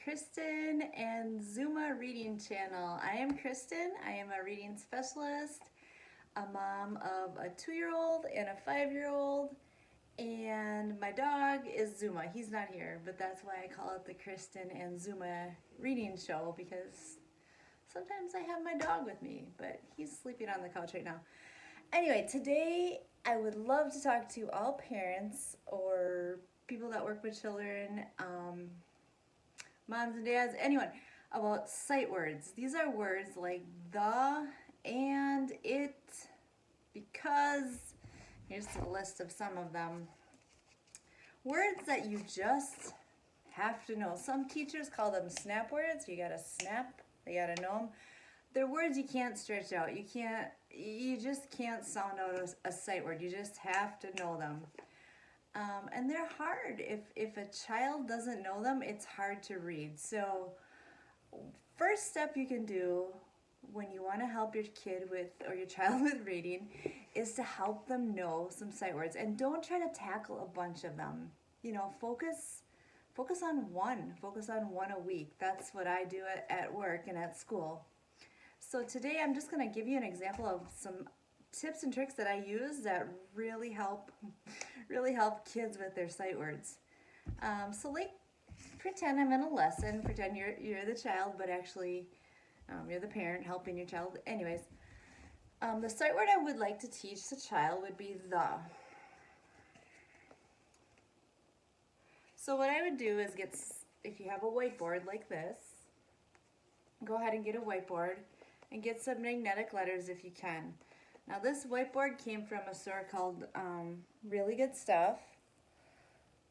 Kristen and Zuma reading channel. I am Kristen. I am a reading specialist, a mom of a 2-year-old and a 5-year-old, and my dog is Zuma. He's not here, but that's why I call it the Kristen and Zuma reading show, because sometimes I have my dog with me, but he's sleeping on the couch right now. Anyway, today I would love to talk to all parents or people that work with children, moms and dads, anyone, about sight words. These are words like the, and, it, because. Here's a list of some of them. Words that you just have to know. Some teachers call them snap words. You gotta snap, you gotta know them. They're words you can't stretch out. You just can't sound out a sight word. You just have to know them. And they're hard. If a child doesn't know them, it's hard to read. So first step you can do when you want to help your kid with, or your child with reading, is to help them know some sight words. And don't try to tackle a bunch of them. You know, focus on one. Focus on one a week. That's what I do at work and at school. So today I'm just going to give you an example of some tips and tricks that I use that really help kids with their sight words. So like, pretend I'm in a lesson. Pretend you're the child, but actually you're the parent helping your child. Anyways, the sight word I would like to teach the child would be the. So what I would do is if you have a whiteboard like this, go ahead and get a whiteboard and get some magnetic letters if you can. Now this whiteboard came from a store called Really Good Stuff.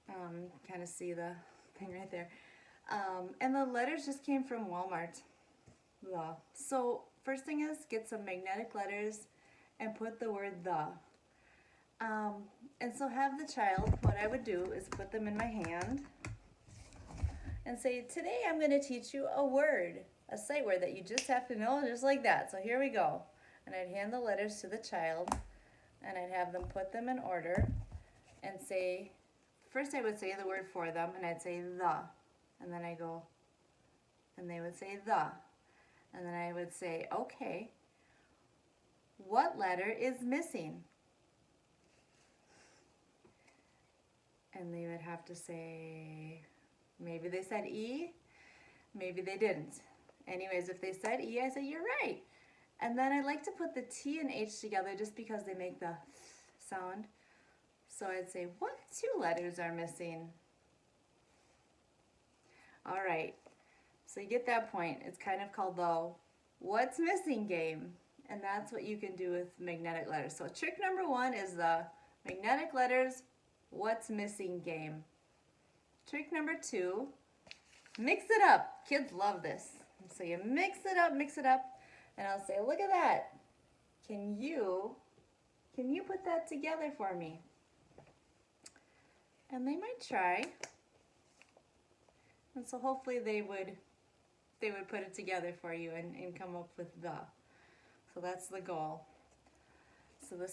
Kind of see the thing right there. And the letters just came from Walmart. The. So first thing is get some magnetic letters and put the word the. And so have the child, what I would do is put them in my hand and say, today I'm going to teach you a word, a sight word that you just have to know, just like that. So here we go. And I'd hand the letters to the child and I'd have them put them in order and say, first I would say the word for them and I'd say the. And then I go, and they would say the. And then I would say, okay, what letter is missing? And they would have to say, maybe they said E, maybe they didn't. Anyways, if they said E, I say, you're right. And then I like to put the T and H together just because they make the sound. So I'd say, what 2 letters are missing? All right. So you get that point. It's kind of called the what's missing game. And that's what you can do with magnetic letters. So trick number 1 is the magnetic letters what's missing game. Trick number 2, mix it up. Kids love this. So you mix it up, and I'll say, look at that. Can you put that together for me? And they might try. And so hopefully they would put it together for you and come up with the. So that's the goal. So the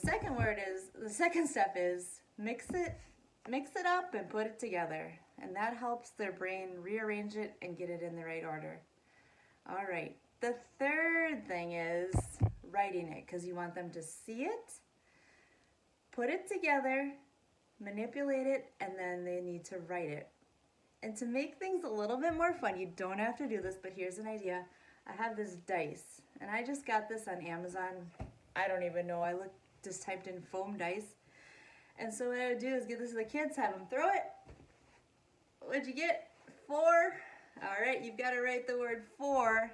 second step is mix it up and put it together. And that helps their brain rearrange it and get it in the right order. All right. The third thing is writing it, because you want them to see it, put it together, manipulate it, and then they need to write it. And to make things a little bit more fun, you don't have to do this, but here's an idea. I have this dice, and I just got this on Amazon. I don't even know. Just typed in foam dice. And so what I would do is get this to the kids, have them throw it. What'd you get? 4. All right, you've got to write the word for.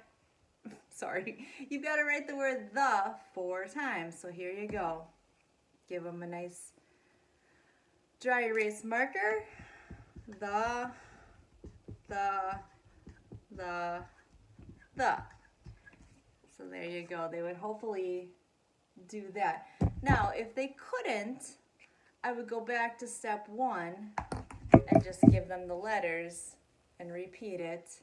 Sorry. You've got to write the word the 4 times. So here you go. Give them a nice dry erase marker. The. So there you go. They would hopefully do that. Now, if they couldn't, I would go back to step 1 and just give them the letters and repeat it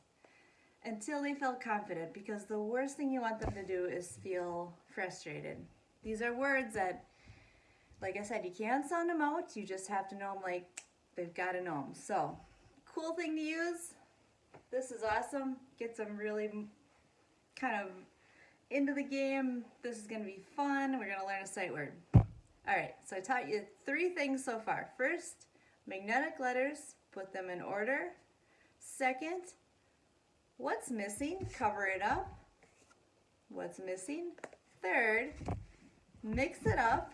until they felt confident, because the worst thing you want them to do is feel frustrated. These are words that, like I said, you can't sound them out. You just have to know them like they've got to know them. So, cool thing to use, This is awesome. Gets them really kind of into the game. This is going to be fun. We're going to learn a sight word. All right, so I taught you 3 things so far. First, magnetic letters, put them in order. Second, what's missing? Cover it up. What's missing? Third, mix it up.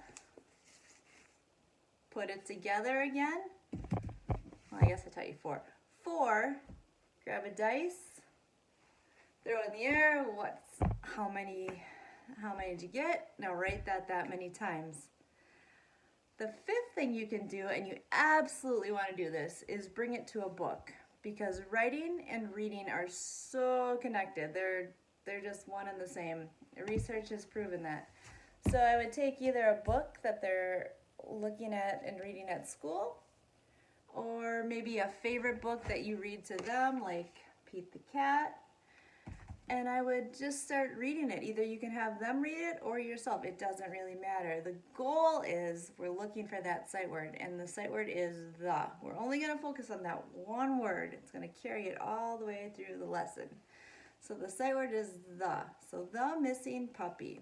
Put it together again. Well, I guess I taught you 4. 4, grab a dice, throw it in the air. How many did you get? Now write that many times. The 5th thing you can do, and you absolutely want to do this, is bring it to a book, because writing and reading are so connected. They're just one and the same. Research has proven that. So I would take either a book that they're looking at and reading at school, or maybe a favorite book that you read to them, like Pete the Cat, and I would just start reading it. Either you can have them read it or yourself. It doesn't really matter. The goal is we're looking for that sight word, and the sight word is the. We're only going to focus on that one word. It's going to carry it all the way through the lesson. So the sight word is the. So the missing puppy.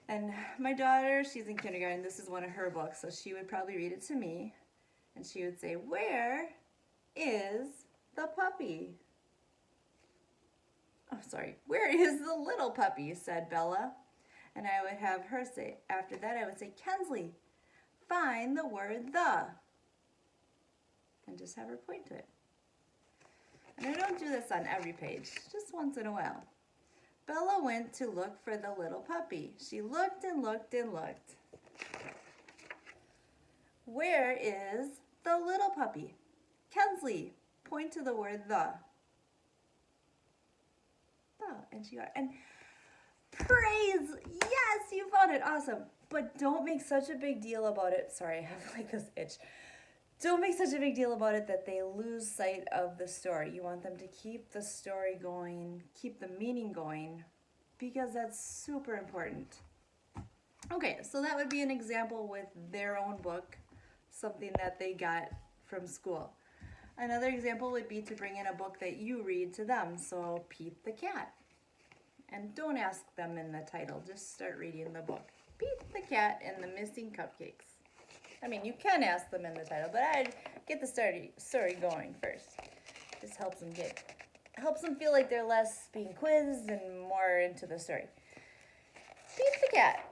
And my daughter, she's in kindergarten. This is one of her books, so she would probably read it to me. And she would say, "Where is the puppy?" Oh, sorry. "Where is the little puppy?" said Bella. And I would have her say, after that, I would say, "Kensley, find the word the." And just have her point to it. And I don't do this on every page, just once in a while. Bella went to look for the little puppy. She looked and looked and looked. "Where is the little puppy?" "Kensley, point to the word the." The. And she got, and praise! Yes, you found it. Awesome. But don't make such a big deal about it. Sorry, I have like this itch. Don't make such a big deal about it that they lose sight of the story. You want them to keep the story going, keep the meaning going, because that's super important. Okay, so that would be an example with their own book, something that they got from school. Another example would be to bring in a book that you read to them. So Pete the Cat. And don't ask them in the title, just start reading the book. Pete the Cat and the Missing Cupcakes. I mean, you can ask them in the title, but I'd get the story going first. Just helps them feel like they're less being quizzed and more into the story. Pete the Cat.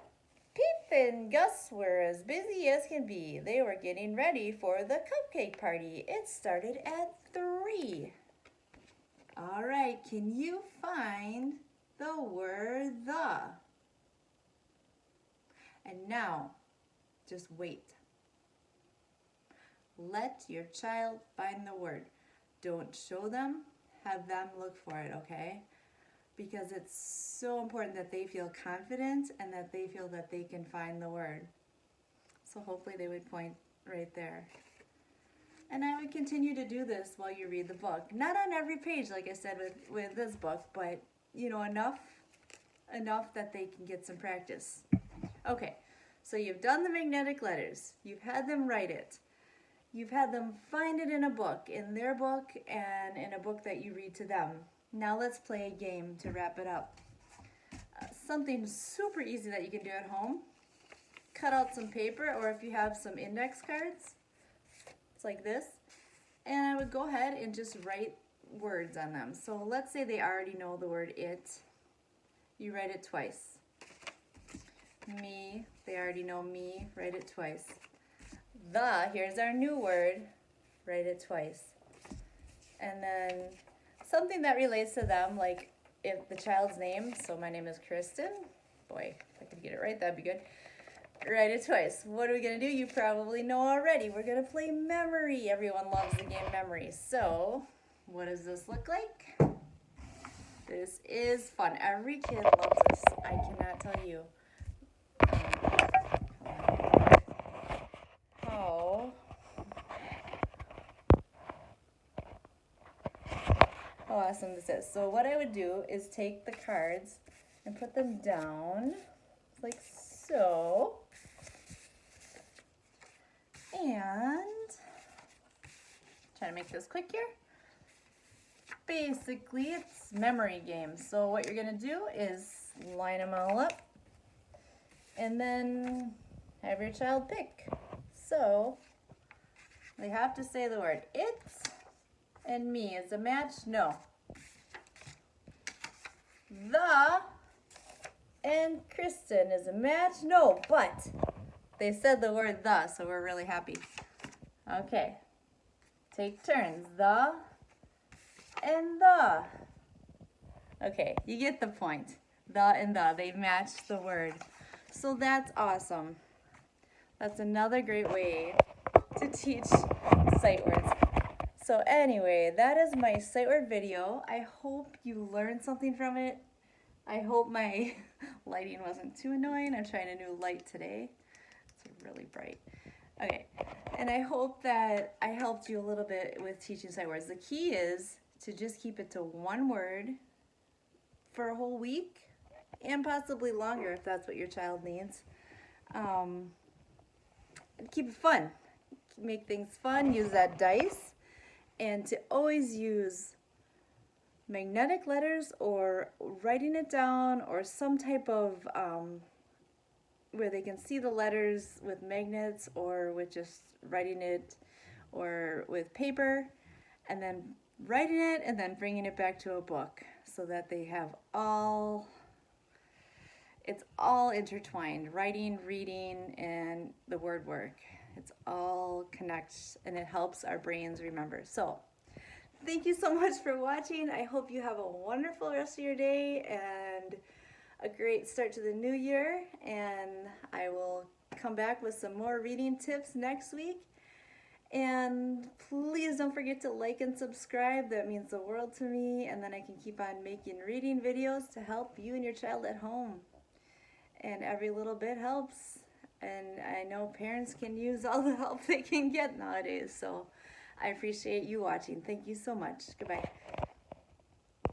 Pete and Gus were as busy as can be. They were getting ready for the cupcake party. It started at 3. All right, can you find the word the? And now, just wait. Let your child find the word. Don't show them, have them look for it, okay? Because it's so important that they feel confident and that they feel that they can find the word. So hopefully they would point right there. And I would continue to do this while you read the book. Not on every page, like I said with this book, but enough that they can get some practice. Okay, so you've done the magnetic letters. You've had them write it. You've had them find it in a book, in their book, and in a book that you read to them. Now let's play a game to wrap it up. Something super easy that you can do at home. Cut out some paper, or if you have some index cards, it's like this. And I would go ahead and just write words on them. So let's say they already know the word it. You write it twice. Me, they already know me, write it twice. The, here's our new word, write it twice. And then something that relates to them, like if the child's name, so my name is Kristen. Boy, if I could get it right, that'd be good. Write it twice. What are we going to do? You probably know already. We're going to play memory. Everyone loves the game memory. So, what does this look like? This is fun. Every kid loves this. I cannot tell you how awesome this is. So what I would do is take the cards and put them down like so. And Trying to make this quick here. Basically, it's memory games. So what you're gonna do is line them all up and then have your child pick. So they have to say the word it and me. Is a match? No. The and Kristen is a match? No, but they said the word the, so we're really happy. Okay, take turns. The and the. Okay, you get the point. The and the, they matched the word. So that's awesome. That's another great way to teach sight words. So anyway, that is my sight word video. I hope you learned something from it. I hope my lighting wasn't too annoying. I'm trying a new light today. It's really bright. Okay, and I hope that I helped you a little bit with teaching sight words. The key is to just keep it to one word for a whole week, and possibly longer if that's what your child needs. Keep it fun. Make things fun. Use that dice. And to always use magnetic letters or writing it down or some type of where they can see the letters with magnets or with just writing it or with paper, and then writing it and then bringing it back to a book so that they have it's all intertwined. Writing, reading, and the word work. It's all connects and it helps our brains remember. So thank you so much for watching. I hope you have a wonderful rest of your day and a great start to the new year. And I will come back with some more reading tips next week. And please don't forget to like and subscribe. That means the world to me. And then I can keep on making reading videos to help you and your child at home. And every little bit helps. And I know parents can use all the help they can get nowadays. So I appreciate you watching. Thank you so much. Goodbye.